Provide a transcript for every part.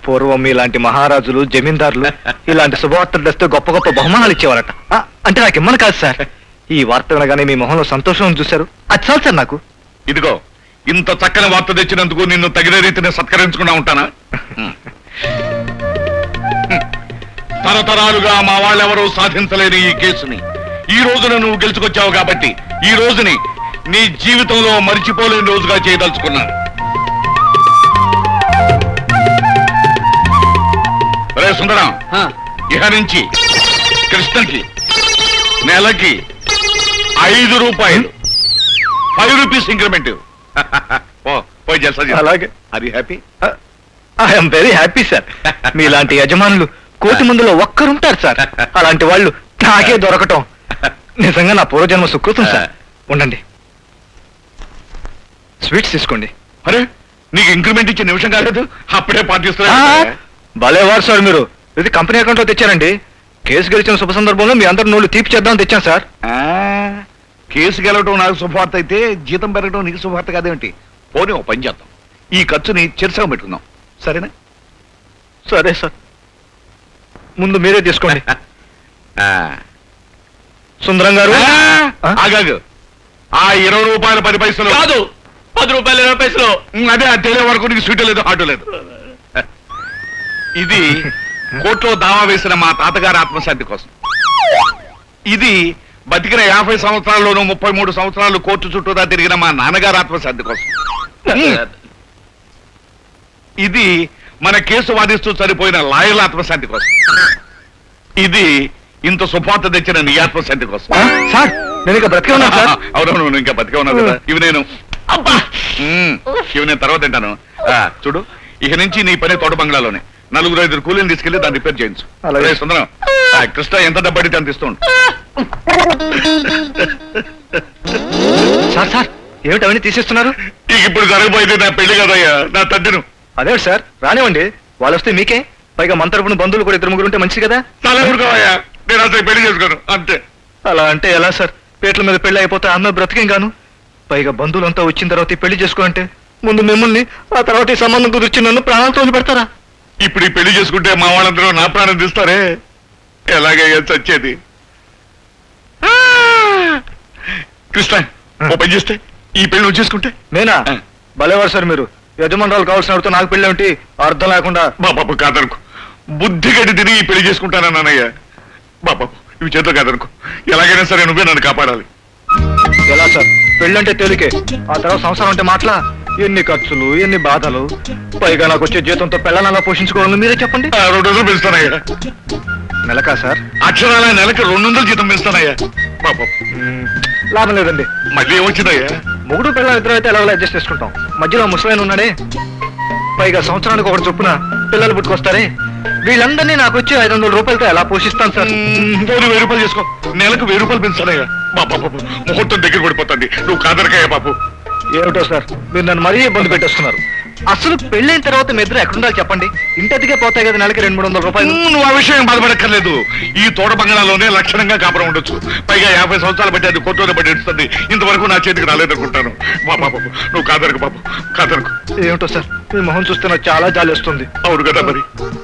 పూర్వం ఇలాంటి మహారాజులు జమీందారులు ఇలాంటి శుభవార్తలు తెస్తే గొప్ప గొప్ప బహుమానాలు ఇచ్చేవారట. అంటే నాకు ఇమ్మని కాదు సార్, ఈ వార్త వినగానే మీ మొహంలో సంతోషం చూశారు, అది చాలు సార్ నాకు. ఇదిగో ఇంత చక్కని వార్త తెచ్చినందుకు నిన్ను తగిన రీతిని సత్కరించుకున్నా ఉంటానా? తరతరాలుగా మా వాళ్ళెవరూ సాధించలేని ఈ కేసుని ఈ రోజున నువ్వు గెలుచుకొచ్చావు కాబట్టి ఈ రోజుని నీ జీవితంలో మరిచిపోలేని రోజుగా చేయదలుచుకున్నాను. రే సుందరం, ఇహ నుంచి కృష్ణకి నెలకి 5 రూపాయలు 5 రూపీస్ ఇంక్రిమెంట్. పోయి జల్సా. అలాగే. అది happy? I'm very happy sir. మీలాంటి యజమానులు కోటి మందిలో ఒక్కరుంటారు సార్. అలాంటి వాళ్ళు నాకే దొరకటం నిజంగా నా పూర్వజన్మ సుకృతం సార్. ఉండండి, స్వీట్స్ తీసుకోండి. అరే, నీకు ఇంక్రిమెంట్ ఇచ్చే నిమిషం కాలేదు, అప్పుడే పాటిస్తున్నా. భలేవారు సార్ మీరు. ఇది కంపెనీ అకౌంట్ లో తెచ్చారండి. కేసు గెలిచిన శుభ సందర్భంలో మీ అందరు నోళ్ళు తీపి చేద్దామని తెచ్చాను సార్. కేసు గెలవటం నాకు శుభవార్త అయితే జీతం పెరగటం నీకు శుభవార్త కాదేమిటి? పోనీ ఓ పని చేద్దాం, ఈ ఖర్చుని చిరసగా పెట్టుకుందాం, సరేనా? సరే సార్, ముందు మీరే తీసుకోండి. సుందరం గారు, ఆగాగు. ఆ 20 రూపాయలు 10 పైసలు కాదు, 10 రూపాయలు 20 పైసలు. అదే తెలియ వరకు నీకు స్వీట్ లేదు, ఆటో లేదు. ఇది కోర్టులో దావా వేసిన మా తాతగారి ఆత్మశాంతి కోసం. ఇది బతికిన 50 సంవత్సరాల్లోనూ 33 సంవత్సరాలు కోర్టు చుట్టూదా తిరిగిన మా నాన్నగారి ఆత్మశాంతి కోసం. ఇది మన కేసు వాదిస్తూ చనిపోయిన లాయర్ల ఆత్మశాంతి కోసం. ఇది ఇంత శుభార్త తెచ్చిన నీ ఆత్మశాంతి కోసం. సార్, నేను ఇంకా బ్రతికే ఉన్నాను సార్. అవునవును, ఇంకా బతికే ఉన్నావు కదా. ఇవి నేను తర్వాత తింటాను. చూడు, ఇక నుంచి నీ పని తోట బంగ్లాలోనే 4-5 కూలీని తీసుకెళ్లి దాన్ని రిపేర్ చేయించు. అలాగే సుందరం, కృష్ణ ఎంత డబ్బు అడిగితే అంత ఇస్తూ ఉండు. సార్ సార్, ఏమిటి అవన్నీ తీసేస్తున్నారు? ఇక ఇప్పుడు జరగబోయేది నా పెళ్లి కదయ్యా, నా తద్దిను. అదే సార్, రానివ్వండి. వాళ్ళు వస్తే మీకే, పైగా మన తరపున బంధువులు కూడా 2-3 ఉంటే మంచిది కదా. తలూరుకోవయ్యా, నేను అసలు పెళ్లి చేసుకోను అంతే. అలా అంటే ఎలా సార్? పేట్ల మీద పెళ్లి అయిపోతే అమ్మ బ్రతికేం గాను. పైగా బంధువులంతా వచ్చిన తర్వాత ఈ పెళ్లి చేసుకోవాలంటే ముందు మిమ్మల్ని, ఆ తర్వాత ఈ సంబంధం కుదిర్చి నన్ను ప్రాణాలతో పెడతారా? ఇప్పుడు ఈ పెళ్లి చేసుకుంటే మా వాళ్ళందరూ నా ప్రాణం తీస్తారే, ఎలాగయ్యా చచ్చేది? కృష్ణ, ఓ పని చేస్తే ఈ పెళ్లి నువ్వు చేసుకుంటే. నేనా? భలేవారు సార్ మీరు. యజమానురాలు కావాల్సిన వాడితో నాకు పెళ్లి ఏమిటి? అర్థం లేకుండా. బాబాబు కాదనుకో, బుద్ధి గడ్డి తిని ఈ పెళ్లి చేసుకుంటానన్నానయ్యా. బాబాబు, ఇవి చేతులు కాదనుకో, ఎలాగైనా సరే నువ్వే నన్ను కాపాడాలి. ఎలా సార్? పెళ్ళంటే తేలికే, ఆ తర్వాత సంసారం అంటే మాటలా? ఎన్ని ఖర్చులు, ఎన్ని బాధలు, పైగా నాకు వచ్చే జీతంతో పిల్లలు అలా పోషించుకోవాలని మీరే చెప్పండి. 200 పెంచుతానయ్యా. నెలకా సార్? అక్షరాల నెలకి 200 జీతం పెంచుతానయ్యా. బాబు, లాభం లేదండి. మళ్ళీ ఏమొచ్చిందయ్యా? మొగుడు పిల్లలు ఇద్దరు అయితే ఎలా అడ్జస్ట్ చేసుకుంటాం. మధ్యలో ముసలాయన ఉన్నాడే, పైగా సంవత్సరానికి ఒకటి చొప్పున పిల్లలు పుట్టుకొస్తారే, వీళ్ళందరినీ నాకు వచ్చి 500 రూపాయలతో ఎలా పోషిస్తాను సార్? 1000 రూపాయలు చేసుకో, నెలకు 1000 రూపాయలు పెంచానయ్యా. బాబు, ముహూర్తం దగ్గర పడిపోతుంది, నువ్వు కాదనకయ్యా బాబు. ఏమిటో సార్, మీరు నన్ను మరీ ఇబ్బంది పెట్టేస్తున్నారు. అసలు పెళ్ళైన తర్వాత మీ ఇద్దరు ఎక్కడుండాలి చెప్పండి? ఇంటదికే పోతాయి కదా నెలకి 200-300 రూపాయలు. నువ్వు ఆ విషయం బాధపడక్కర్లేదు. ఈ తోట బంగాళాలోనే లక్షణంగా కాపురం ఉండొచ్చు. పైగా 50 సంవత్సరాలు బట్టి అది కోర్టులో బట్టి ఇస్తుంది. ఇంతవరకు నా చేతికి రాలేదనుకుంటాను. బాబు, నువ్వు కాదనకు బాబు, కాదనకు. ఏమిటో సార్, మీ మొహం చూస్తే నాకు చాలా జాలేస్తుంది. అవును కదా మరి.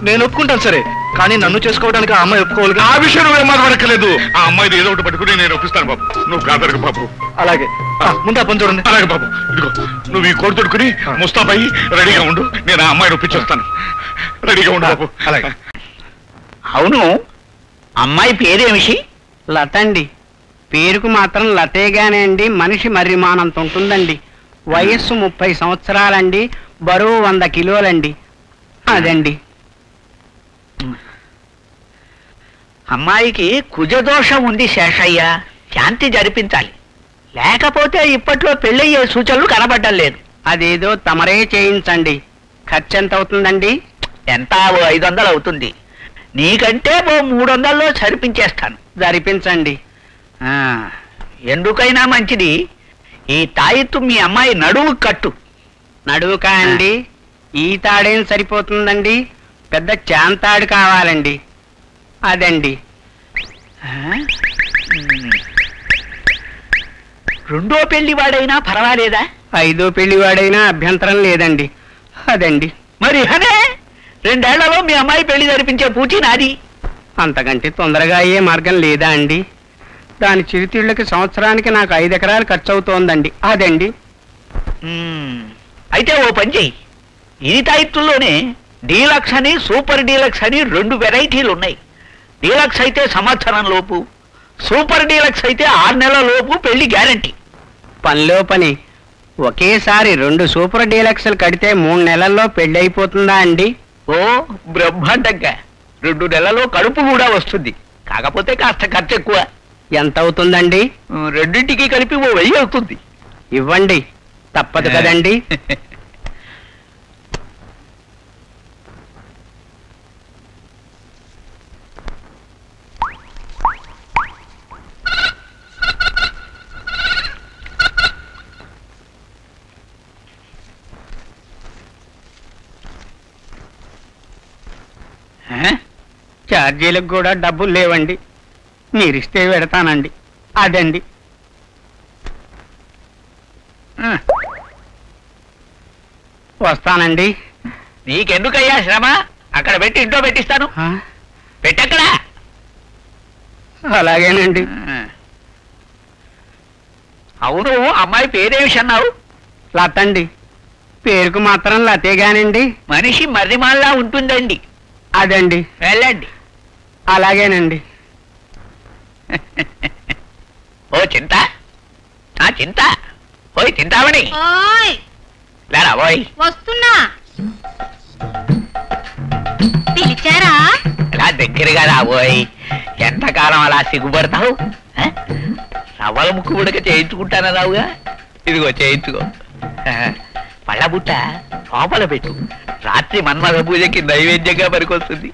నేను ఒప్పుకుంటాను సరే, కానీ నన్ను చేసుకోవడానికి ఆ అమ్మాయి ఒప్పుకోవాలి. ఆ విషయం నువ్వేం బాధపడక్కర్లేదు. ఆ అమ్మాయిది ఏదో ఒకటి పట్టుకుని నేను ఒప్పిస్తాను బాబు, నువ్వు కాదనకు బాబు. అలాగే, ముందు ఆ పని చూడండి. అలాగే బాబు, ఇదిగో నువ్వు ఈ కోడి తొడుకుని ముస్తాబై రెడీగా ఉండు, నేను ఆ అమ్మాయిని ఒప్పించేస్తాను. రెడీగా ఉండు బాబు. అలాగే. అవును, అమ్మాయి పేరేమిషి? లత అండి. పేరుకు మాత్రం లతేగానే అండి, మనిషి మర్రిమానంత ఉంటుందండి. వయస్సు 30 సంవత్సరాలండి, బరువు 100 కిలోలండి. అదండి. అమ్మాయికి కుజదోషం ఉంది శేషయ్య, శాంతి జరిపించాలి, లేకపోతే ఇప్పట్లో పెళ్ళయ్యే సూచనలు కనబడ్డం లేదు. అదేదో తమరే చేయించండి. ఖర్చు ఎంత అవుతుందండి? ఎంత? 500 అవుతుంది. నీకంటే 300లో సరిపించేస్తాను. జరిపించండి. ఎందుకైనా మంచిది, ఈ తాయెత్తు మీ అమ్మాయి నడువు కట్టు. నడువుకా అండి? ఈ తాడేం సరిపోతుందండి, పెద్ద చాంతాడు కావాలండి. అదండి. రెండో పెళ్లివాడైనా పర్వాలేదా? 5వ పెళ్లివాడైనా అభ్యంతరం లేదండి. అదండి. మరి అనే 2 ఏళ్లలో మీ అమ్మాయి పెళ్లి జరిపించే పూచి నాది. అంతకంటే తొందరగా అయ్యే మార్గం లేదా అండి? దాని చిరుతిళ్ళకి సంవత్సరానికి నాకు 5 ఎకరాలు ఖర్చు అవుతోందండి. అదండి. అయితే ఓ పని చెయ్యి. ఇది తాయిత్తుల్లోనే డీలక్స్ అని సూపర్ డీలక్స్ అని 2 వెరైటీలు ఉన్నాయి. డీలక్స్ అయితే సంవత్సరం లోపు, సూపర్ డీలక్స్ అయితే 6 నెలల లోపు పెళ్లి గ్యారంటీ. పనిలో పని ఒకేసారి 2 సూపర్ డీలక్స్లు కడితే 3 నెలల్లో పెళ్లి అయిపోతుందా అండి? ఓ బ్రహ్మాండంగా 2 నెలల్లో కడుపు కూడా వస్తుంది. కాకపోతే కాస్త ఖర్చు ఎక్కువ. ఎంత అవుతుందండి? రెండింటికి కలిపి ఓ 1000 అవుతుంది. ఇవ్వండి, తప్పదు కదండి. ఛార్జీలకు కూడా డబ్బులు లేవండి. మీరిస్తే పెడతానండి. అదండి. వస్తానండి. నీకెందుకయ్యా శ్రమ? అక్కడ పెట్టి ఇంట్లో పెట్టిస్తాను. పెట్టక్కడా. అలాగేనండి. అవును, అమ్మాయి పేరేమిష్ అన్నావు? లతండి. పేరుకు మాత్రం లతేగానండి. మనిషి మర్రిమాల్లా ఉంటుందండి. అదండి. వెళ్ళండి. అలాగేనండి. ఓ చింత, ఆ చింత, ఓయ్ చింతామణి, లేరా ఓయ్. వస్తున్నా. పిలిచారా? ఇలా దగ్గరగా రాబోయ్. ఎంతకాలం అలా సిగ్గుపడతావు? రవ్వల ముక్కు ఉడక చేయించుకుంటానన్నావుగా, ఇదిగో చేయించుకో. పళ్ళ బుట్ట లోపల పెట్టు. రాత్రి మన్మథ పూజకి నైవేద్యంగా పనికొస్తుంది.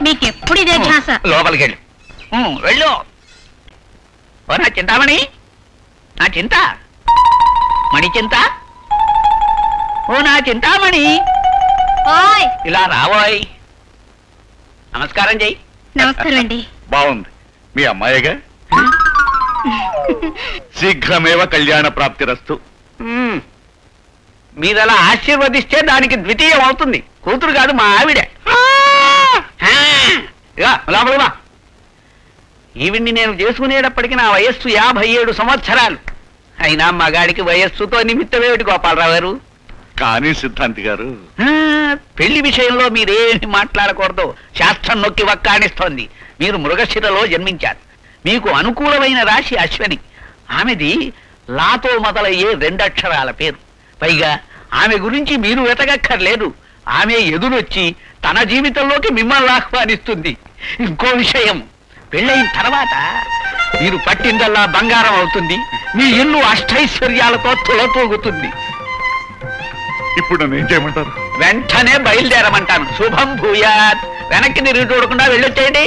మీకెప్పుడు ఇదే ఛాస. లోపలికి వెళ్ళు. వెళ్ళు. ఓ నా చింతామణి, నా చింత, మణి చింత, ఓ నా చింతామణి, ఓయ్ ఇలా రాబోయ్. నమస్కారం చెయ్యి. నమస్కారం అండి. బాగుంది. మీ అమ్మాయిగా? శీఘ్రమేవ కళ్యాణ ప్రాప్తిరస్తు. మీరలా ఆశీర్వదిస్తే దానికి ద్వితీయం అవుతుంది. కూతురు కాదు, మా ఆవిడే. లోపల బా. ఈవిడ్ని నేను చేసుకునేటప్పటికి నా వయస్సు 57 సంవత్సరాలు. అయినా మగాడికి వయస్సుతో నిమిత్తమేమిటి గోపాలరావు గారు? కానీ సిద్ధాంతి గారు, పెళ్లి విషయంలో మీరేమి మాట్లాడకూడదు. శాస్త్రం నొక్కి వక్కాణిస్తోంది. మీరు మృగశిరలో జన్మించారు. మీకు అనుకూలమైన రాశి అశ్వని. ఆమెది లాతో మొదలయ్యే 2 అక్షరాల పేరు. పైగా ఆమె గురించి మీరు వెతకక్కర్లేదు. ఆమె ఎదురొచ్చి తన జీవితంలోకి మిమ్మల్ని ఆహ్వానిస్తుంది. ఇంకో విషయం, పెళ్ళైన తర్వాత మీరు పట్టిందల్లా బంగారం అవుతుంది. మీ ఇల్లు అష్టైశ్వర్యాలతో తులతూగుతుంది. ఇప్పుడు నన్ను ఏం చేయమంటారు? వెంటనే బయలుదేరమంటాను. శుభం భూయాత్. వెనక్కి తిరిగి చూడకుండా వెళ్ళొచ్చేయండి.